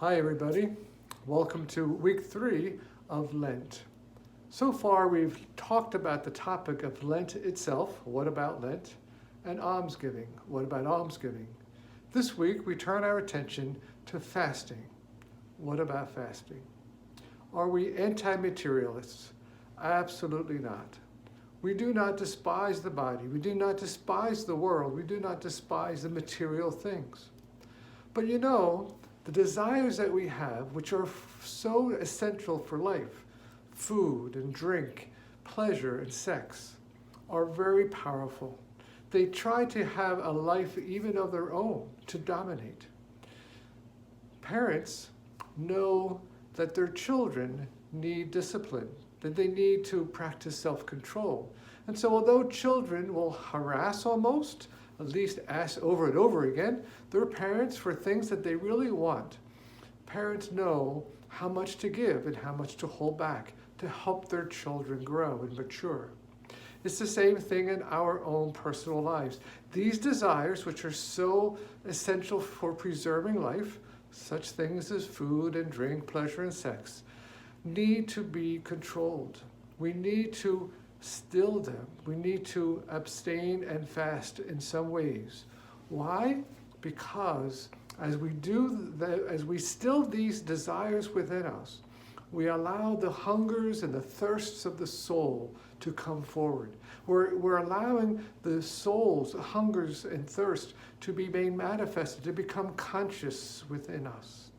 Hi everybody, welcome to week 3 of Lent. So far we've talked about the topic of Lent itself, what about Lent, and almsgiving, what about almsgiving. This week we turn our attention to fasting, what about fasting. Are we anti-materialists? Absolutely not. We do not despise the body, we do not despise the world, we do not despise the material things. But you know, the desires that we have, which are so essential for life, food and drink, pleasure and sex, are very powerful. They try to have a life even of their own, to dominate. Parents know that their children need discipline, that they need to practice self-control. And so although children will harass almost, at least ask over and over again, their parents for things that they really want. Parents know how much to give and how much to hold back to help their children grow and mature. It's the same thing in our own personal lives. These desires, which are so essential for preserving life, such things as food and drink, pleasure and sex, need to be controlled. We need to still them. We need to abstain and fast in some ways. Why? Because as we still these desires within us, we allow the hungers and the thirsts of the soul to come forward. We're allowing the soul's hungers and thirst to be made manifested, to become conscious within us.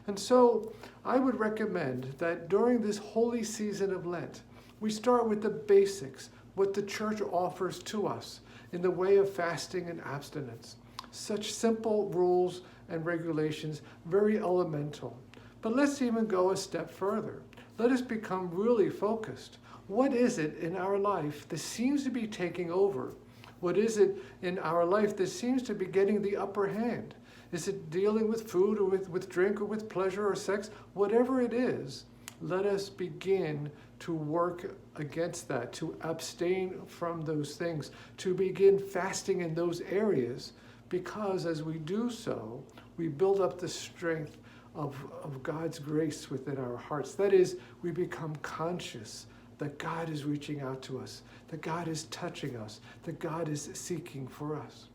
And so I would recommend that during this holy season of Lent, we start with the basics, what the church offers to us in the way of fasting and abstinence. Such simple rules and regulations, very elemental. But let's even go a step further. Let us become really focused. What is it in our life that seems to be taking over? What is it in our life that seems to be getting the upper hand? Is it dealing with food or with drink or with pleasure or sex? Whatever it is, let us begin to work against that, to abstain from those things, to begin fasting in those areas, because as we do so, we build up the strength of God's grace within our hearts. That is, we become conscious that God is reaching out to us, that God is touching us, that God is seeking for us.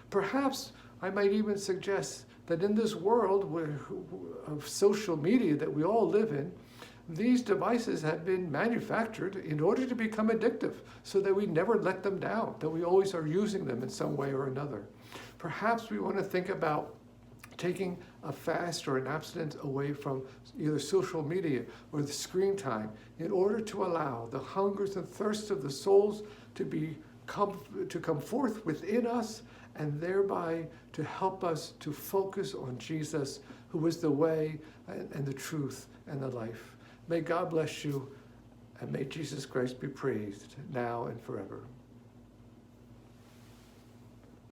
Perhaps I might even suggest that in this world of social media that we all live in, these devices have been manufactured in order to become addictive so that we never let them down, that we always are using them in some way or another. Perhaps we want to think about taking a fast or an abstinence away from either social media or the screen time in order to allow the hungers and thirsts of the souls to come forth within us, and thereby to help us to focus on Jesus, who is the way and the truth and the life. May God bless you, and may Jesus Christ be praised now and forever.